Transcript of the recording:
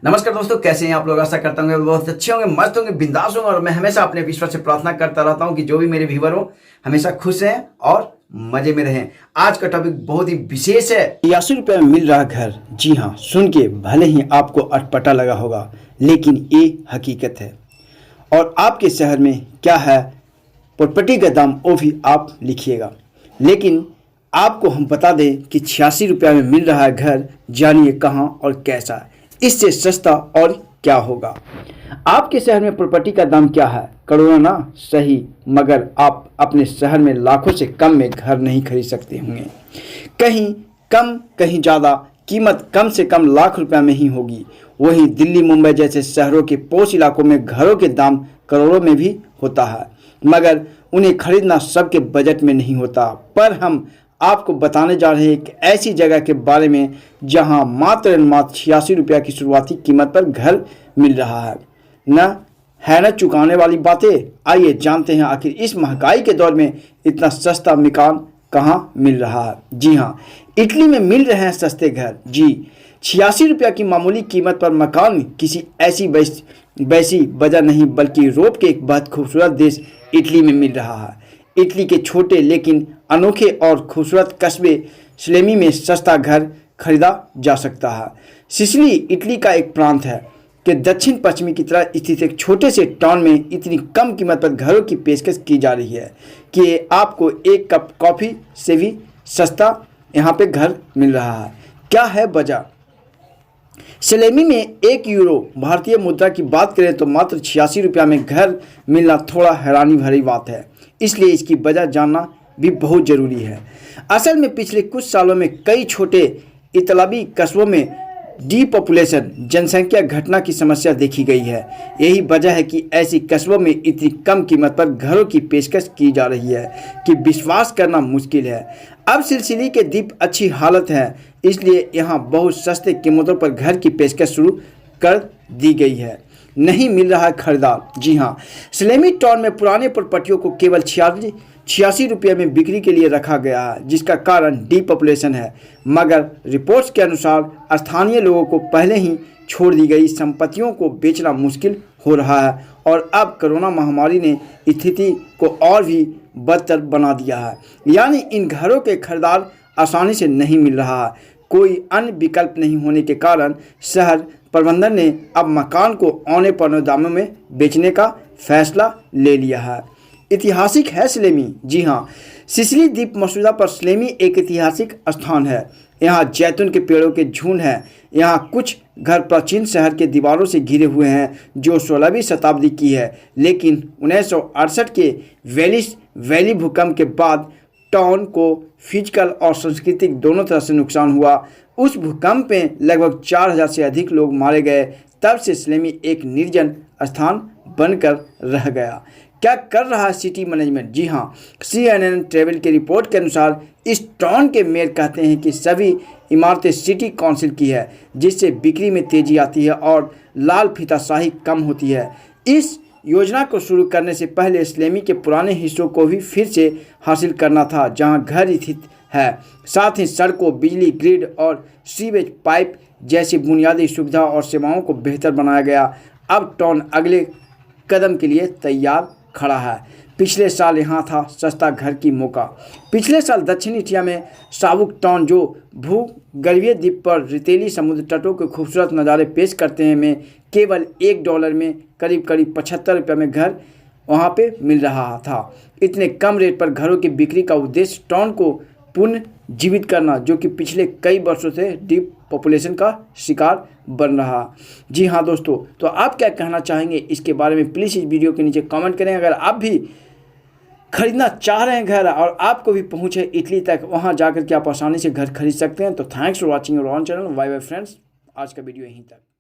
नमस्कार दोस्तों, कैसे हैं आप लोग। आशा करता हूँ बहुत अच्छे होंगे, मस्त होंगे, बिंदास होंगे। और मैं हमेशा अपने ईश्वर से प्रार्थना करता रहता हूँ कि जो भी मेरे व्यूवर हो हमेशा खुश हैं और मजे में रहें। आज का टॉपिक बहुत ही विशेष है। 80 रुपये में मिल रहा घर। जी हाँ, सुन के भले ही आपको अटपटा लगा होगा, लेकिन ये हकीकत है। और आपके शहर में क्या है प्रॉपर्टी का दाम, वो भी आप लिखिएगा। लेकिन आपको हम बता दें कि 86 रुपये में मिल रहा है घर। जानिए कहाँ और कैसा, इससे सस्ता और क्या होगा। आपके शहर में प्रॉपर्टी का दाम क्या है? करोड़ों ना सही, मगर आप अपने शहर में लाखों से कम में घर नहीं खरीद सकते होंगे। कहीं कम कहीं ज़्यादा, कीमत कम से कम लाख रुपया में ही होगी। वहीं दिल्ली मुंबई जैसे शहरों के पोश इलाकों में घरों के दाम करोड़ों में भी होता है, मगर उन्हें खरीदना सबके बजट में नहीं होता। पर हम आपको बताने जा रहे हैं एक ऐसी जगह के बारे में जहां मात्र 86 रुपया की शुरुआती कीमत पर घर मिल रहा है। न चुकाने वाली बातें। आइए जानते हैं आखिर इस महंगाई के दौर में इतना सस्ता मकान कहाँ मिल रहा है। जी हाँ, इटली में मिल रहे हैं सस्ते घर। जी, 86 रुपया की मामूली कीमत पर मकान किसी ऐसी वैसी वजह नहीं, बल्कि यूरोप के एक बहुत खूबसूरत देश इटली में मिल रहा है। इटली के छोटे लेकिन अनोखे और खूबसूरत कस्बे सलेमी में सस्ता घर खरीदा जा सकता है। सिसिली इटली का एक प्रांत है कि दक्षिण पश्चिमी की तरह स्थित एक छोटे से टाउन में इतनी कम कीमत पर घरों की पेशकश की जा रही है कि आपको एक कप कॉफ़ी से भी सस्ता यहाँ पे घर मिल रहा है। क्या है वजह? सलेमी में 1 यूरो भारतीय मुद्रा की बात करें तो मात्र 86 रुपया में घर मिलना थोड़ा हैरानी भरी बात है। इसलिए इसकी वजह जानना भी बहुत ज़रूरी है। असल में पिछले कुछ सालों में कई छोटे इतालवी कस्बों में डीपॉपुलेशन, जनसंख्या घटना की समस्या देखी गई है। यही वजह है कि ऐसी कस्बों में इतनी कम कीमत पर घरों की पेशकश की जा रही है कि विश्वास करना मुश्किल है। अब सिसिली के द्वीप अच्छी हालत है, इसलिए यहाँ बहुत सस्ते कीमतों पर घर की पेशकश शुरू कर दी गई है। नहीं मिल रहा है खरीदार। जी हाँ, सलेमी टाउन में पुराने प्रॉपर्टियों को केवल 86 रुपये में बिक्री के लिए रखा गया है, जिसका कारण डीपॉपुलेशन है। मगर रिपोर्ट्स के अनुसार स्थानीय लोगों को पहले ही छोड़ दी गई संपत्तियों को बेचना मुश्किल हो रहा है। और अब कोरोना महामारी ने स्थिति को और भी बदतर बना दिया है। यानी इन घरों के खरीदार आसानी से नहीं मिल रहा है। कोई अन्य विकल्प नहीं होने के कारण शहर प्रबंधन ने अब मकान को औने पौने दामों में बेचने का फैसला ले लिया है। ऐतिहासिक है सलेमी। जी हाँ, सिसिली द्वीप मसूदा पर सलेमी एक ऐतिहासिक स्थान है। यहाँ जैतून के पेड़ों के झुंड हैं। यहाँ कुछ घर प्राचीन शहर के दीवारों से घिरे हुए हैं जो 16वीं शताब्दी की है। लेकिन 1968 के वैली भूकंप के बाद टाउन को फिजिकल और सांस्कृतिक दोनों तरह से नुकसान हुआ। उस भूकंप में लगभग 4000 से अधिक लोग मारे गए। तब से सलेमी एक निर्जन स्थान बनकर रह गया। क्या कर रहा है सिटी मैनेजमेंट? जी हाँ, CNN ट्रैवल की रिपोर्ट के अनुसार इस टाउन के मेयर कहते हैं कि सभी इमारतें सिटी काउंसिल की है, जिससे बिक्री में तेजी आती है और लाल फीताशाही कम होती है। इस योजना को शुरू करने से पहले सलेमी के पुराने हिस्सों को भी फिर से हासिल करना था, जहां घर स्थित है। साथ ही सड़कों, बिजली ग्रिड और सीवेज पाइप जैसी बुनियादी सुविधा और सेवाओं को बेहतर बनाया गया। अब टाउन अगले कदम के लिए तैयार खड़ा है। पिछले साल यहाँ था सस्ता घर की मौका। पिछले साल दक्षिण एशिया में साबुक टाउन, जो भूगर्भीय द्वीप पर रेतीली समुद्र तटों के खूबसूरत नज़ारे पेश करते हैं, में केवल $1 में करीब 75 रुपये में घर वहाँ पे मिल रहा था। इतने कम रेट पर घरों की बिक्री का उद्देश्य टाउन को पुनर्जीवित करना, जो कि पिछले कई वर्षों से डीप पॉपुलेशन का शिकार बन रहा। जी हाँ दोस्तों, तो आप क्या कहना चाहेंगे इसके बारे में? प्लीज़ इस वीडियो के नीचे कमेंट करें। अगर आप भी खरीदना चाह रहे हैं घर और आपको भी पहुँचे इटली तक, वहाँ जाकर के आप आसानी से घर खरीद सकते हैं। तो thanks for watching our own channel. Bye bye friends, आज का वीडियो यहीं तक।